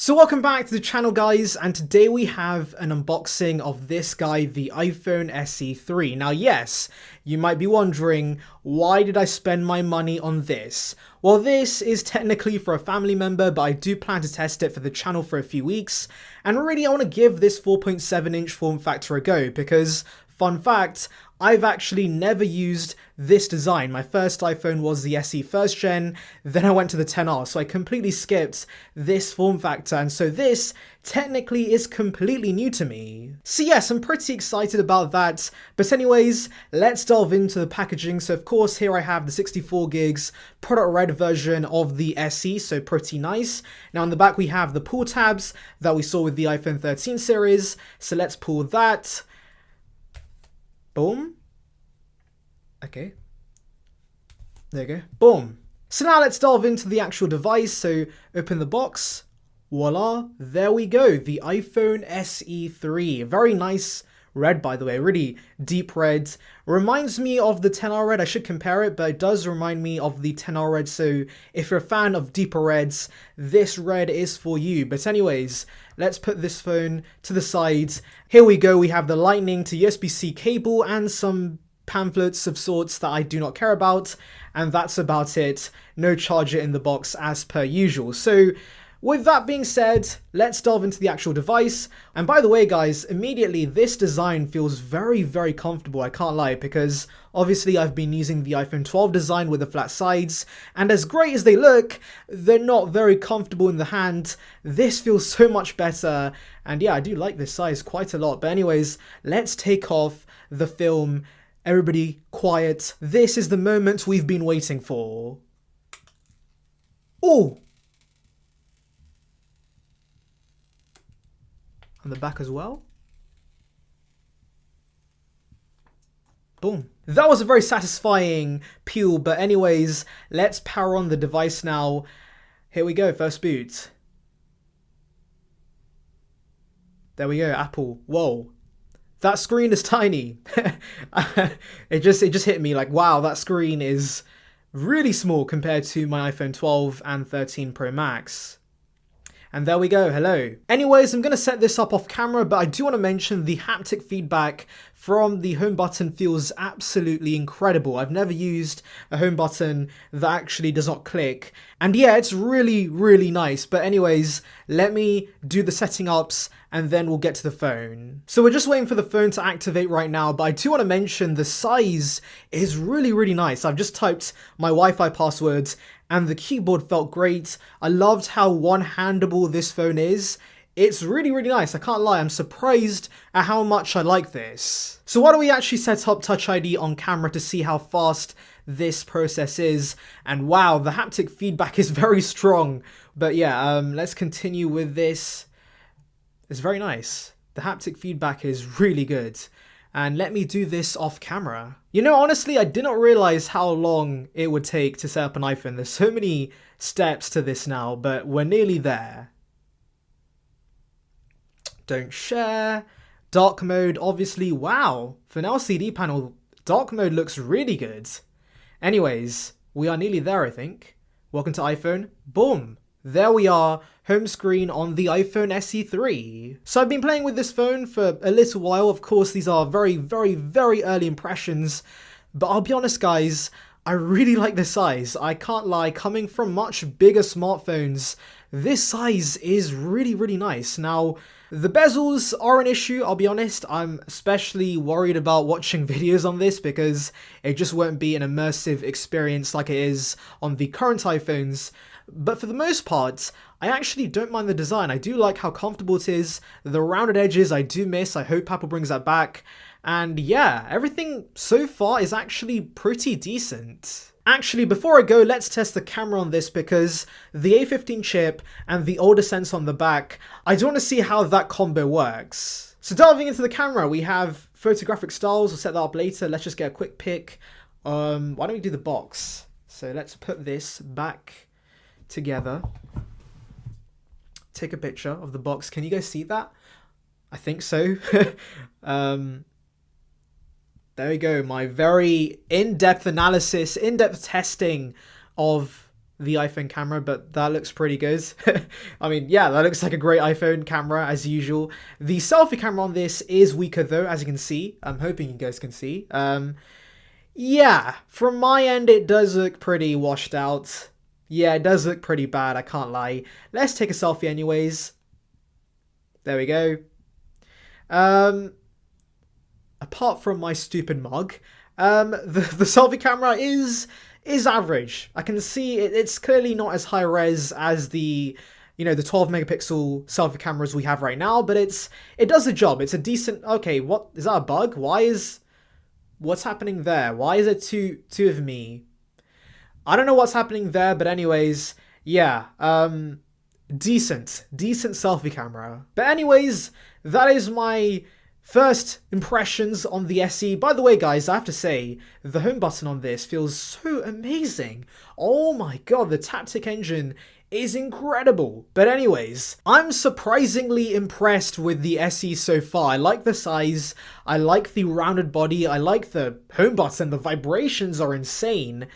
So welcome back to the channel, guys, and today we have an unboxing of this guy, the iPhone SE3. Now yes, you might be wondering, why did I spend my money on this? Well, this is technically for a family member, but I do plan to test it for the channel for a few weeks, and really I want to give this 4.7-inch form factor a go because, fun fact, I've actually never used this design. My first iPhone was the SE first gen, then I went to the XR, so I completely skipped this form factor, and so this technically is completely new to me. So yes, I'm pretty excited about that, but anyways, let's delve into the packaging. So of course, here I have the 64 gigs product red version of the SE, so pretty nice. Now on the back we have the pull tabs that we saw with the iPhone 13 series, so let's pull that. Boom. Okay. There you go. Boom. So now let's delve into the actual device. So open the box. Voila. There we go. The iPhone SE3. Very nice red, by the way. Really deep red. Reminds me of the XR red. I should compare it, but it does remind me of the XR red. So if you're a fan of deeper reds, this red is for you. But anyways, let's put this phone to the side. Here we go. We have the Lightning to USB-C cable and some pamphlets of sorts that I do not care about. And that's about it. No charger in the box as per usual. So with that being said, let's delve into the actual device. And by the way, guys, immediately this design feels very, very comfortable. I can't lie, because obviously I've been using the iPhone 12 design with the flat sides, and as great as they look, they're not very comfortable in the hand. This feels so much better. And yeah, I do like this size quite a lot. But anyways, let's take off the film. Everybody quiet. This is the moment we've been waiting for. Oh! On the back as well. Boom. That was a very satisfying peel, but anyways, let's power on the device now. Here we go, first boot. There we go, Apple. Whoa. That screen is tiny. It just hit me like, wow, that screen is really small compared to my iPhone 12 and 13 Pro Max. And there we go, hello. Anyways, I'm going to set this up off camera, but I do want to mention the haptic feedback from the home button feels absolutely incredible. I've never used a home button that actually does not click. And yeah, it's really, really nice. But anyways, let me do the setting ups and then we'll get to the phone. So we're just waiting for the phone to activate right now, but I do want to mention the size is really, really nice. I've just typed my Wi-Fi password and the keyboard felt great. I loved how one-handable this phone is. It's really, really nice. I can't lie. I'm surprised at how much I like this. So why don't we actually set up Touch ID on camera to see how fast this process is. And wow, the haptic feedback is very strong. But yeah, let's continue with this. It's very nice. The haptic feedback is really good. And let me do this off camera. You know, honestly, I did not realize how long it would take to set up an iPhone. There's so many steps to this now, but we're nearly there. Don't share. Dark mode, obviously. Wow, for an LCD panel, dark mode looks really good. Anyways, we are nearly there, I think. Welcome to iPhone. Boom. There we are, home screen on the iPhone SE3. So I've been playing with this phone for a little while. Of course, these are very, very, very early impressions. But I'll be honest, guys, I really like the size. I can't lie, coming from much bigger smartphones, this size is really, really nice. Now, the bezels are an issue, I'll be honest. I'm especially worried about watching videos on this because it just won't be an immersive experience like it is on the current iPhones. But for the most part, I actually don't mind the design. I do like how comfortable it is. The rounded edges I do miss. I hope Apple brings that back. And yeah, everything so far is actually pretty decent. Actually, before I go, let's test the camera on this because the A15 chip and the older sensor on the back, I do want to see how that combo works. So delving into the camera, we have photographic styles. We'll set that up later. Let's just get a quick pic. Why don't we do the box? So let's put this back together. Take a picture of the box. Can you guys see that? I think so. There we go. My very in-depth analysis, in-depth testing of the iPhone camera, but that looks pretty good. I mean, yeah, that looks like a great iPhone camera as usual. The selfie camera on this is weaker though, as you can see. I'm hoping you guys can see. Yeah, from my end, it does look pretty washed out. Yeah, it does look pretty bad, I can't lie. Let's take a selfie anyways. There we go. Apart from my stupid mug, the selfie camera is average. I can see it's clearly not as high res as the, you know, the 12 megapixel selfie cameras we have right now, but it does the job. It's a decent. Okay, what is that, a bug? What's happening there? Why is it two of me? I don't know what's happening there, but anyways, yeah, decent selfie camera. But anyways, that is my first impressions on the SE. By the way, guys, I have to say, the home button on this feels so amazing. Oh my god, the Haptic engine is incredible. But anyways, I'm surprisingly impressed with the SE so far. I like the size, I like the rounded body, I like the home button, the vibrations are insane,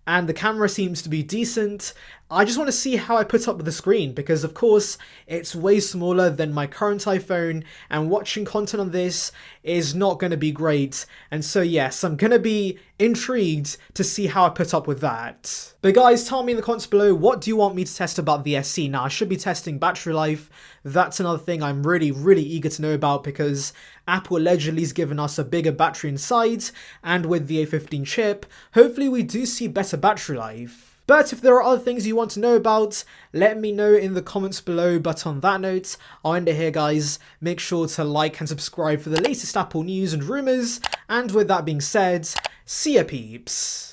and the camera seems to be decent. I just want to see how I put up with the screen, because of course it's way smaller than my current iPhone, and watching content on this is not going to be great. And so yes, I'm going to be intrigued to see how I put up with that. But guys, tell me in the comments below, what do you want me to test about the SE? Now, I should be testing battery life. That's another thing I'm really eager to know about, because Apple allegedly has given us a bigger battery inside, and with the A15 chip, hopefully we do see better battery life. But if there are other things you want to know about, let me know in the comments below. But on that note, I'll end it here, guys. Make sure to like and subscribe for the latest Apple news and rumours. And with that being said, see ya, peeps.